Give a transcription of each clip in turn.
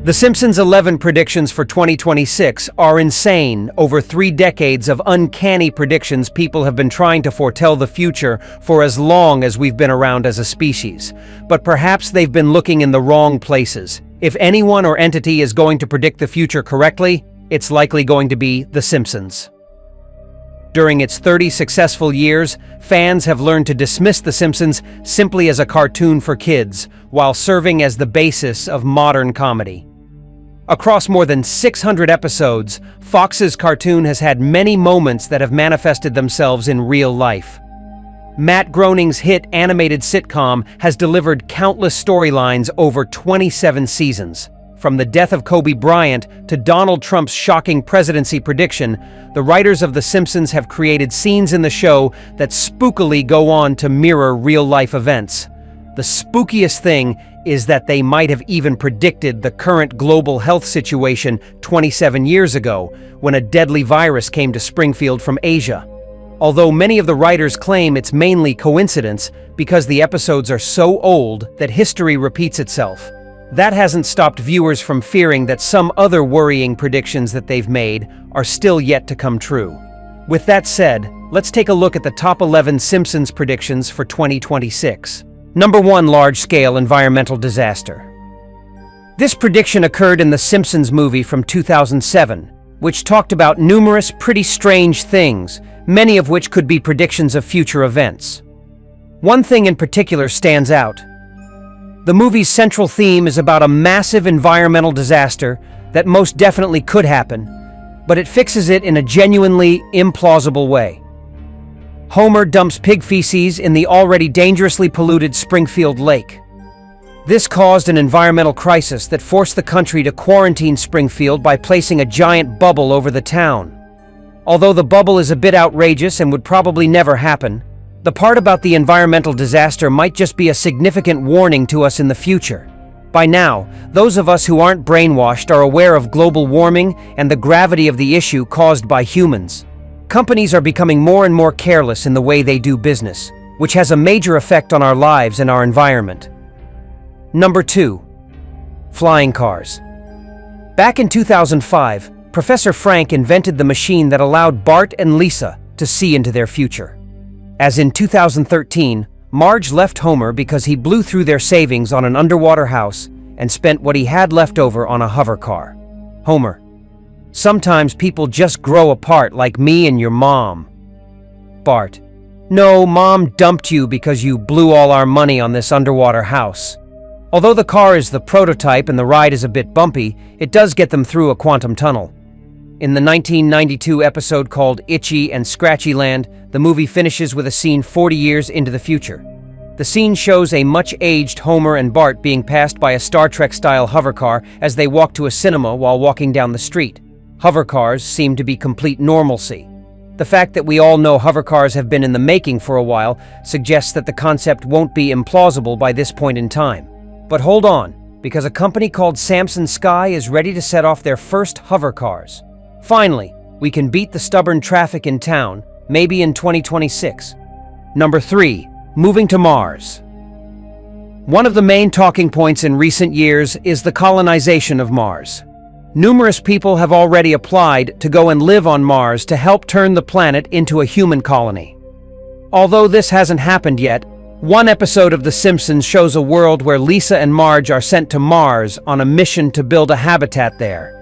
The Simpsons' 11 predictions for 2026 are insane. Over 3 decades of uncanny predictions, people have been trying to foretell the future for as long as we've been around as a species. But perhaps they've been looking in the wrong places. If anyone or entity is going to predict the future correctly, it's likely going to be The Simpsons. During its 30 successful years, fans have learned to dismiss The Simpsons simply as a cartoon for kids, while serving as the basis of modern comedy. Across more than 600 episodes, Fox's cartoon has had many moments that have manifested themselves in real life. Matt Groening's hit animated sitcom has delivered countless storylines over 27 seasons. From the death of Kobe Bryant to Donald Trump's shocking presidency prediction, the writers of The Simpsons have created scenes in the show that spookily go on to mirror real-life events. The spookiest thing is that they might have even predicted the current global health situation 27 years ago, when a deadly virus came to Springfield from Asia. Although many of the writers claim it's mainly coincidence because the episodes are so old that history repeats itself. That hasn't stopped viewers from fearing that some other worrying predictions that they've made are still yet to come true. With that said, let's take a look at the top 11 Simpsons predictions for 2026. Number 1. Large-scale environmental disaster. This prediction occurred in the Simpsons movie from 2007, which talked about numerous pretty strange things, many of which could be predictions of future events. One thing in particular stands out. The movie's central theme is about a massive environmental disaster that most definitely could happen, but it fixes it in a genuinely implausible way. Homer dumps pig feces in the already dangerously polluted Springfield Lake. This caused an environmental crisis that forced the country to quarantine Springfield by placing a giant bubble over the town. Although the bubble is a bit outrageous and would probably never happen, the part about the environmental disaster might just be a significant warning to us in the future. By now, those of us who aren't brainwashed are aware of global warming and the gravity of the issue caused by humans. Companies are becoming more and more careless in the way they do business, which has a major effect on our lives and our environment. Number 2. Flying cars. Back in 2005, Professor Frank invented the machine that allowed Bart and Lisa to see into their future. As in 2013, Marge left Homer because he blew through their savings on an underwater house and spent what he had left over on a hover car. Homer: sometimes people just grow apart like me and your mom. Bart: no, Mom dumped you because you blew all our money on this underwater house. Although the car is the prototype and the ride is a bit bumpy, it does get them through a quantum tunnel. In the 1992 episode called Itchy and Scratchy Land, the movie finishes with a scene 40 years into the future. The scene shows a much-aged Homer and Bart being passed by a Star Trek-style hovercar as they walk to a cinema while walking down the street. Hovercars seem to be complete normalcy. The fact that we all know hovercars have been in the making for a while suggests that the concept won't be implausible by this point in time. But hold on, because a company called Samson Sky is ready to set off their first hovercars. Finally, we can beat the stubborn traffic in town, maybe in 2026. Number 3. Moving to Mars. One of the main talking points in recent years is the colonization of Mars. Numerous people have already applied to go and live on Mars to help turn the planet into a human colony. Although this hasn't happened yet, one episode of The Simpsons shows a world where Lisa and Marge are sent to Mars on a mission to build a habitat there.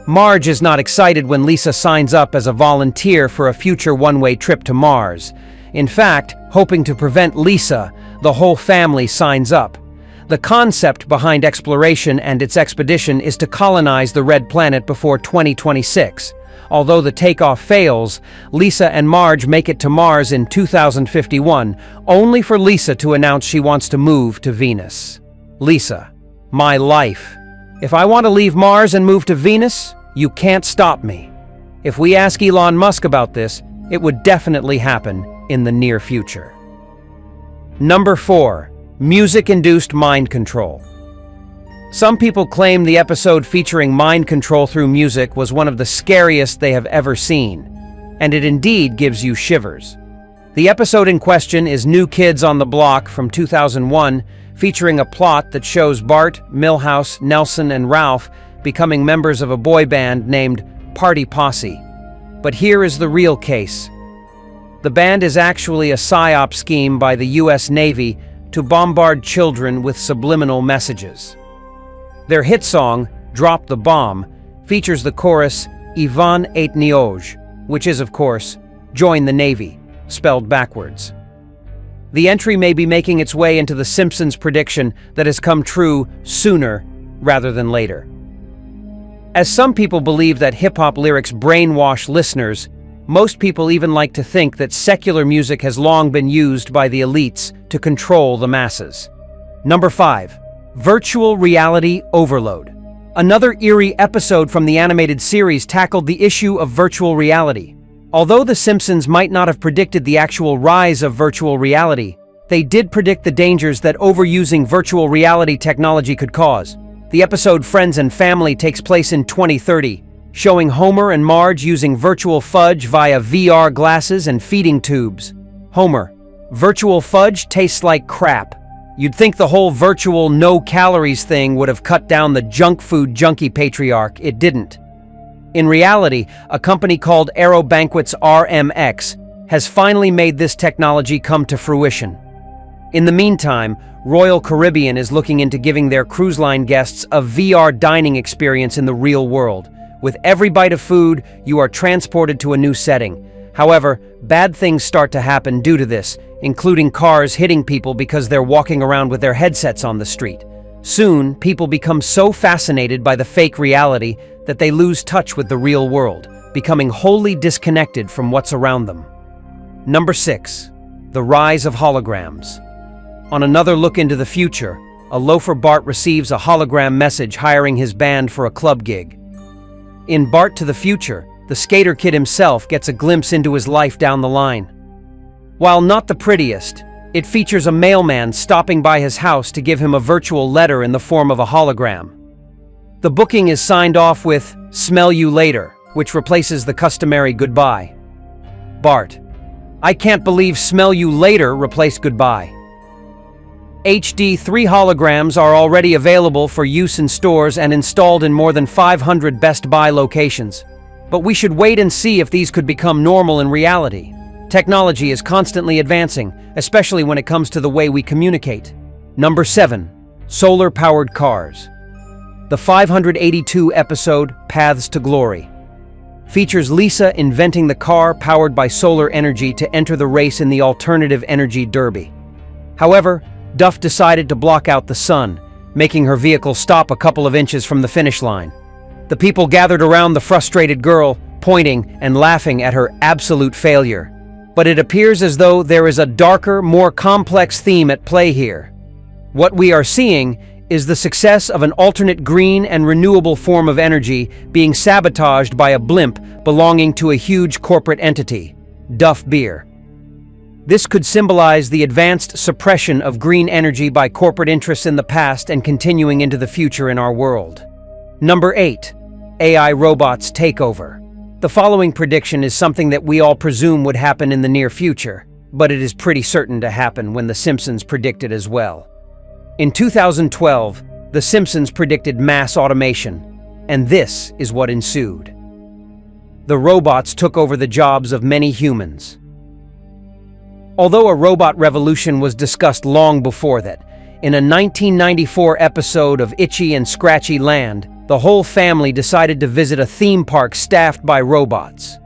Marge is not excited when Lisa signs up as a volunteer for a future one-way trip to Mars. In fact, hoping to prevent Lisa, the whole family signs up. The concept behind exploration and its expedition is to colonize the Red Planet before 2026. Although the takeoff fails, Lisa and Marge make it to Mars in 2051, only for Lisa to announce she wants to move to Venus. Lisa: my life. If I want to leave Mars and move to Venus, you can't stop me. If we ask Elon Musk about this, it would definitely happen in the near future. Number 4. Music-induced mind control. Some people claim the episode featuring mind control through music was one of the scariest they have ever seen, and it indeed gives you shivers. The episode in question is New Kids on the Block from 2001, featuring a plot that shows Bart, Milhouse, Nelson, and Ralph becoming members of a boy band named Party Posse. But here is the real case. The band is actually a psyop scheme by the US Navy to bombard children with subliminal messages. Their hit song, Drop the Bomb, features the chorus Ivan et Nioj, which is, of course, Join the Navy, spelled backwards. The entry may be making its way into the Simpsons prediction that has come true sooner rather than later. As some people believe that hip-hop lyrics brainwash listeners, most people even like to think that secular music has long been used by the elites to control the masses. Number 5. Virtual reality overload. Another eerie episode from the animated series tackled the issue of virtual reality. Although The Simpsons might not have predicted the actual rise of virtual reality, they did predict the dangers that overusing virtual reality technology could cause. The episode Friends and Family takes place in 2030, showing Homer and Marge using virtual fudge via VR glasses and feeding tubes. Homer: virtual fudge tastes like crap. You'd think the whole virtual no-calories thing would have cut down the junk food junkie patriarch. It didn't. In reality, a company called Aero Banquets RMX has finally made this technology come to fruition. In the meantime, Royal Caribbean is looking into giving their cruise line guests a VR dining experience in the real world. With every bite of food, you are transported to a new setting. However, bad things start to happen due to this, including cars hitting people because they're walking around with their headsets on the street. Soon, people become so fascinated by the fake reality that they lose touch with the real world, becoming wholly disconnected from what's around them. Number 6. The rise of holograms. On another look into the future, a loafer Bart receives a hologram message hiring his band for a club gig. In Bart to the Future, the skater kid himself gets a glimpse into his life down the line. While not the prettiest, it features a mailman stopping by his house to give him a virtual letter in the form of a hologram. The booking is signed off with "Smell you later," which replaces the customary goodbye. Bart: I can't believe "Smell you later" replaced goodbye. HD 3 holograms are already available for use in stores and installed in more than 500 Best Buy locations. But we should wait and see if these could become normal in reality. Technology is constantly advancing, especially when it comes to the way we communicate. Number 7. Solar-powered cars. The 582 episode Paths to Glory features Lisa inventing the car powered by solar energy to enter the race in the alternative energy derby. However, Duff decided to block out the sun, making her vehicle stop a couple of inches from the finish line. The people gathered around the frustrated girl, pointing and laughing at her absolute failure. But it appears as though there is a darker, more complex theme at play here. What we are seeing is the success of an alternate green and renewable form of energy being sabotaged by a blimp belonging to a huge corporate entity, Duff Beer. This could symbolize the advanced suppression of green energy by corporate interests in the past and continuing into the future in our world. Number 8. AI robots take over. The following prediction is something that we all presume would happen in the near future, but it is pretty certain to happen when The Simpsons predicted as well. In 2012, The Simpsons predicted mass automation, and this is what ensued. The robots took over the jobs of many humans. Although a robot revolution was discussed long before that, in a 1994 episode of Itchy and Scratchy Land, the whole family decided to visit a theme park staffed by robots.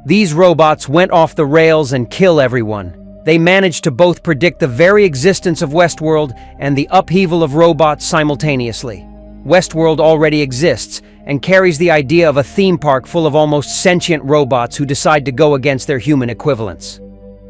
These robots went off the rails and kill everyone. They managed to both predict the very existence of Westworld and the upheaval of robots simultaneously. Westworld already exists and carries the idea of a theme park full of almost sentient robots who decide to go against their human equivalents.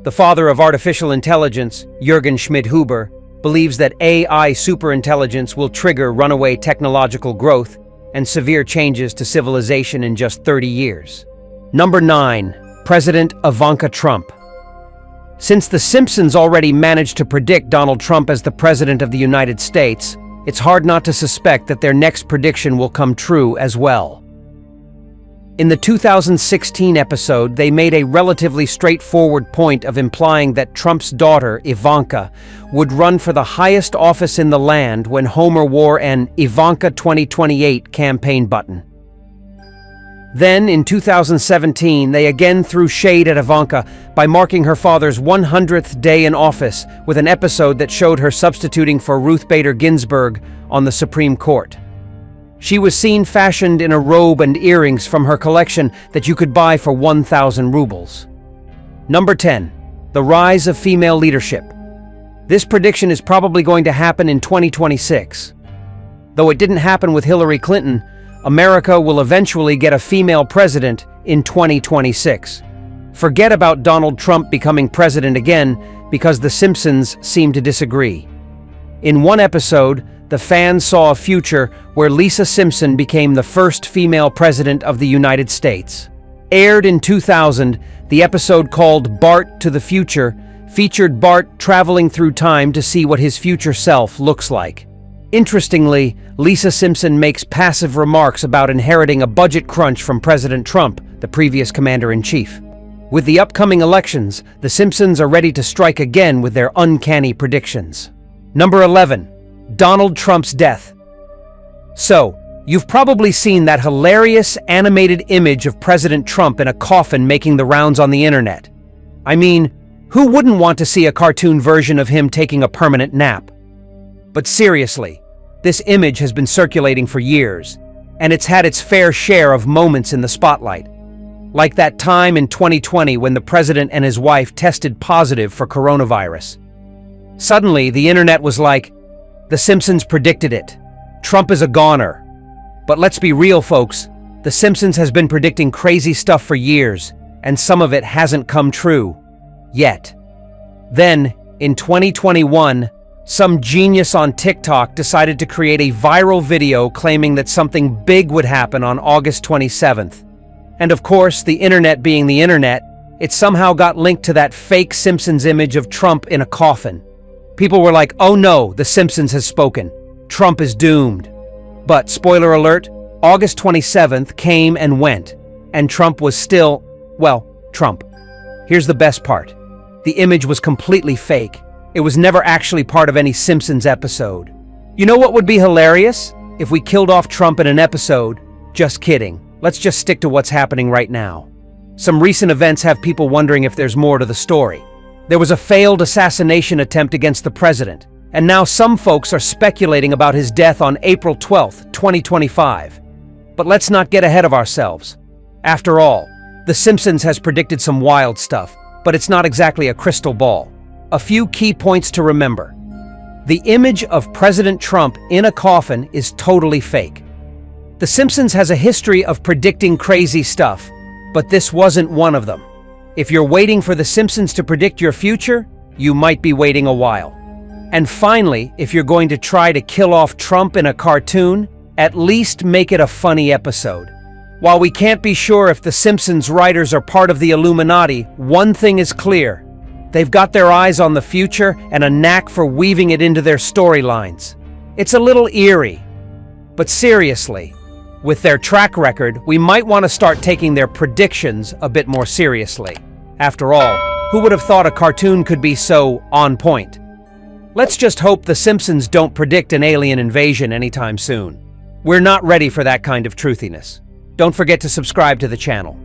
The father of artificial intelligence, Jürgen Schmidhuber, believes that AI superintelligence will trigger runaway technological growth and severe changes to civilization in just 30 years. Number 9. President Ivanka Trump. Since The Simpsons already managed to predict Donald Trump as the President of the United States, it's hard not to suspect that their next prediction will come true as well. In the 2016 episode, they made a relatively straightforward point of implying that Trump's daughter, Ivanka, would run for the highest office in the land when Homer wore an Ivanka 2028 campaign button. Then, in 2017, they again threw shade at Ivanka by marking her father's 100th day in office with an episode that showed her substituting for Ruth Bader Ginsburg on the Supreme Court. She was seen fashioned in a robe and earrings from her collection that you could buy for 1,000 rubles. Number 10. The rise of female leadership. This prediction is probably going to happen in 2026. Though it didn't happen with Hillary Clinton, America will eventually get a female president in 2026. Forget about Donald Trump becoming president again because the Simpsons seem to disagree. In one episode, the fans saw a future where Lisa Simpson became the first female president of the United States. Aired in 2000, the episode called Bart to the Future featured Bart traveling through time to see what his future self looks like. Interestingly, Lisa Simpson makes passive remarks about inheriting a budget crunch from President Trump, the previous commander-in-chief. With the upcoming elections, the Simpsons are ready to strike again with their uncanny predictions. Number 11. Donald Trump's death. So, you've probably seen that hilarious animated image of President Trump in a coffin making the rounds on the internet. I mean, who wouldn't want to see a cartoon version of him taking a permanent nap? But seriously, this image has been circulating for years, and it's had its fair share of moments in the spotlight. Like that time in 2020 when the president and his wife tested positive for coronavirus. Suddenly, the internet was like, "The Simpsons predicted it. Trump is a goner." But let's be real, folks. The Simpsons has been predicting crazy stuff for years, and some of it hasn't come true. Yet. Then, in 2021, some genius on TikTok decided to create a viral video claiming that something big would happen on August 27th. And of course, the internet being the internet, it somehow got linked to that fake Simpsons image of Trump in a coffin. People were like, "Oh no, the Simpsons has spoken. Trump is doomed." But, spoiler alert, August 27th came and went, and Trump was still, well, Trump. Here's the best part. The image was completely fake. It was never actually part of any Simpsons episode. You know what would be hilarious? If we killed off Trump in an episode. Just kidding. Let's just stick to what's happening right now. Some recent events have people wondering if there's more to the story. There was a failed assassination attempt against the president, and now some folks are speculating about his death on April 12th, 2025. But let's not get ahead of ourselves. After all, The Simpsons has predicted some wild stuff, but it's not exactly a crystal ball. A few key points to remember. The image of President Trump in a coffin is totally fake. The Simpsons has a history of predicting crazy stuff, but this wasn't one of them. If you're waiting for The Simpsons to predict your future, you might be waiting a while. And finally, if you're going to try to kill off Trump in a cartoon, at least make it a funny episode. While we can't be sure if The Simpsons writers are part of the Illuminati, one thing is clear. They've got their eyes on the future and a knack for weaving it into their storylines. It's a little eerie. But seriously, with their track record, we might want to start taking their predictions a bit more seriously. After all, who would have thought a cartoon could be so on point? Let's just hope The Simpsons don't predict an alien invasion anytime soon. We're not ready for that kind of truthiness. Don't forget to subscribe to the channel.